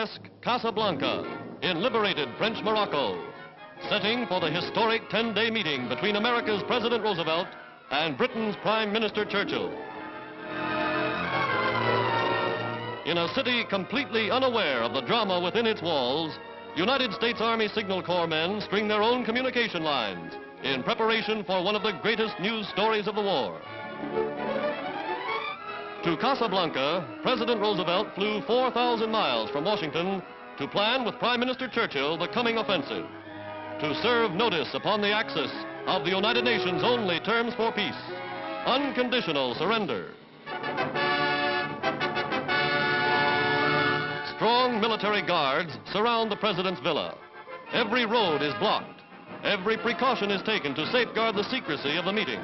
picturesque Casablanca in liberated French Morocco, setting for the historic 10-day meeting between America's President Roosevelt and Britain's Prime Minister Churchill. In a city completely unaware of the drama within its walls, United States Army Signal Corps men string their own communication lines in preparation for one of the greatest news stories of the war. To Casablanca, President Roosevelt flew 4,000 miles from Washington to plan with Prime Minister Churchill the coming offensive, to serve notice upon the Axis of the United Nations' only terms for peace: unconditional surrender. Strong military guards surround the President's villa. Every road is blocked. Every precaution is taken to safeguard the secrecy of the meeting.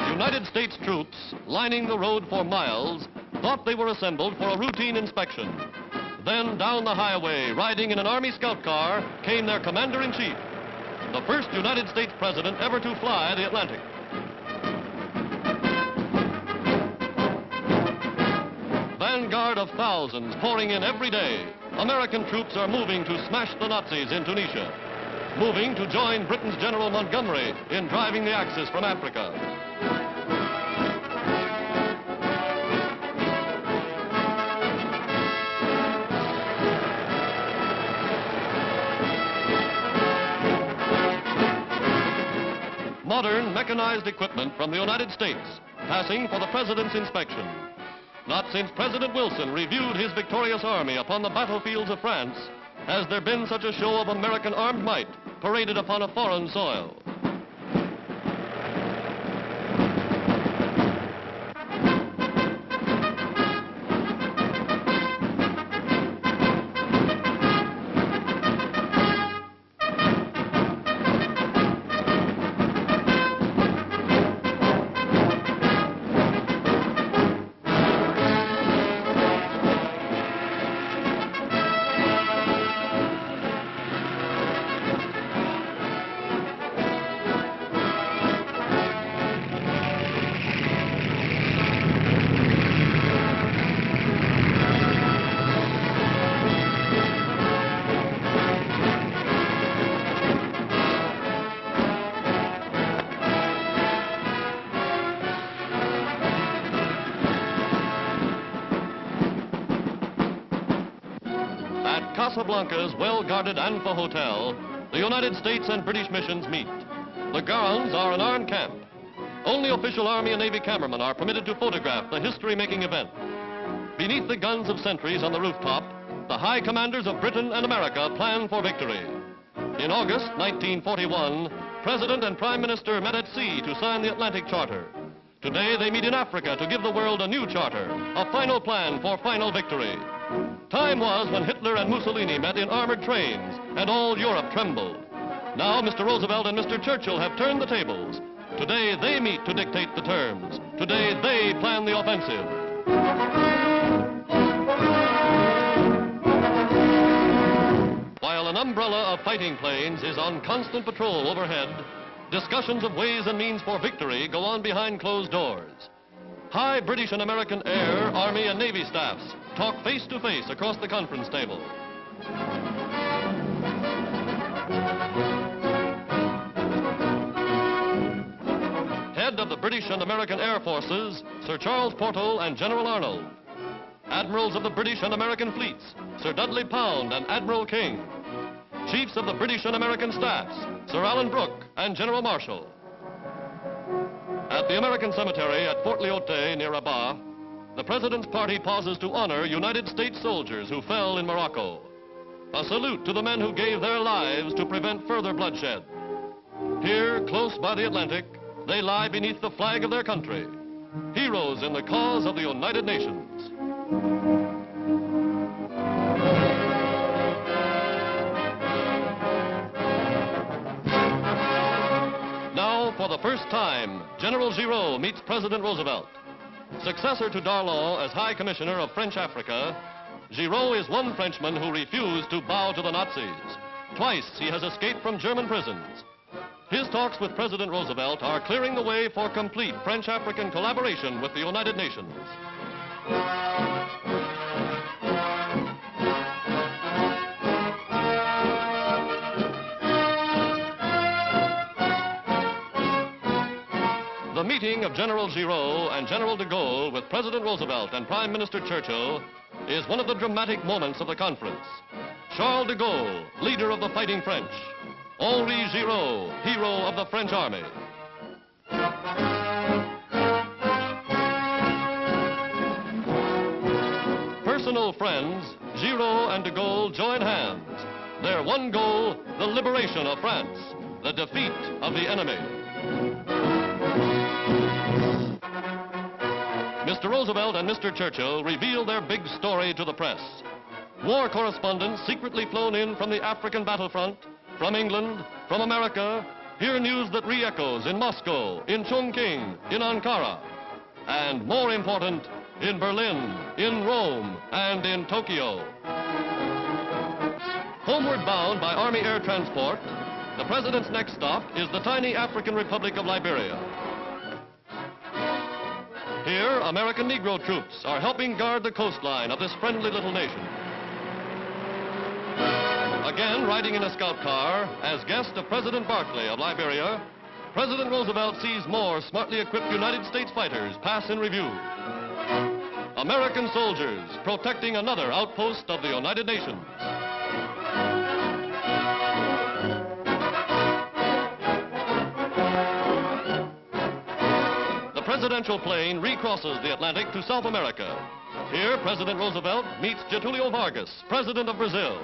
United States troops, lining the road for miles, thought they were assembled for a routine inspection. Then down the highway, riding in an Army scout car, came their Commander-in-Chief, the first United States President ever to fly the Atlantic. Vanguard of thousands pouring in every day, American troops are moving to smash the Nazis in Tunisia, moving to join Britain's General Montgomery in driving the Axis from Africa. Modern mechanized equipment from the United States passing for the President's inspection. Not since President Wilson reviewed his victorious army upon the battlefields of France has there been such a show of American armed might paraded upon a foreign soil. Casablanca's well-guarded Anfa Hotel, the United States and British missions meet. The grounds are an armed camp. Only official Army and Navy cameramen are permitted to photograph the history-making event. Beneath the guns of sentries on the rooftop, the high commanders of Britain and America plan for victory. In August 1941, President and Prime Minister met at sea to sign the Atlantic Charter. Today they meet in Africa to give the world a new charter, a final plan for final victory. Time was when Hitler and Mussolini met in armored trains, and all Europe trembled. Now Mr. Roosevelt and Mr. Churchill have turned the tables. Today they meet to dictate the terms. Today they plan the offensive. While an umbrella of fighting planes is on constant patrol overhead, discussions of ways and means for victory go on behind closed doors. High British and American Air, Army, and Navy staffs talk face-to-face across the conference table. Head of the British and American Air Forces, Sir Charles Portal and General Arnold. Admirals of the British and American fleets, Sir Dudley Pound and Admiral King. Chiefs of the British and American staffs, Sir Alan Brooke and General Marshall. At the American cemetery at Fort Lyoté near Rabat, the President's party pauses to honor United States soldiers who fell in Morocco. A salute to the men who gave their lives to prevent further bloodshed. Here, close by the Atlantic, they lie beneath the flag of their country, heroes in the cause of the United Nations. Now, for the first time, General Giraud meets President Roosevelt. Successor to Darlan as High Commissioner of French Africa, Giraud is one Frenchman who refused to bow to the Nazis. Twice he has escaped from German prisons. His talks with President Roosevelt are clearing the way for complete French-African collaboration with the United Nations. The meeting of General Giraud and General de Gaulle with President Roosevelt and Prime Minister Churchill is one of the dramatic moments of the conference. Charles de Gaulle, leader of the fighting French. Henri Giraud, hero of the French army. Personal friends, Giraud and de Gaulle join hands. Their one goal, the liberation of France, the defeat of the enemy. Mr. Roosevelt and Mr. Churchill revealed their big story to the press. War correspondents secretly flown in from the African battlefront, from England, from America, hear news that re-echoes in Moscow, in Chongqing, in Ankara, and more important, in Berlin, in Rome, and in Tokyo. Homeward bound by Army air transport, the President's next stop is the tiny African Republic of Liberia. Here, American Negro troops are helping guard the coastline of this friendly little nation. Again, riding in a scout car, as guest of President Barclay of Liberia, President Roosevelt sees more smartly equipped United States fighters pass in review. American soldiers protecting another outpost of the United Nations. The presidential plane recrosses the Atlantic to South America. Here, President Roosevelt meets Getulio Vargas, President of Brazil.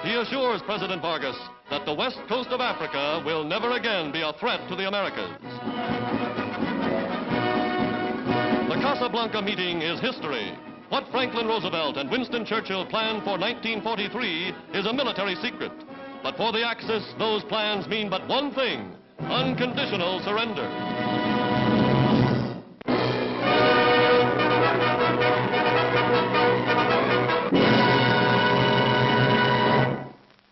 He assures President Vargas that the west coast of Africa will never again be a threat to the Americas. The Casablanca meeting is history. What Franklin Roosevelt and Winston Churchill planned for 1943 is a military secret. But for the Axis, those plans mean but one thing: unconditional surrender.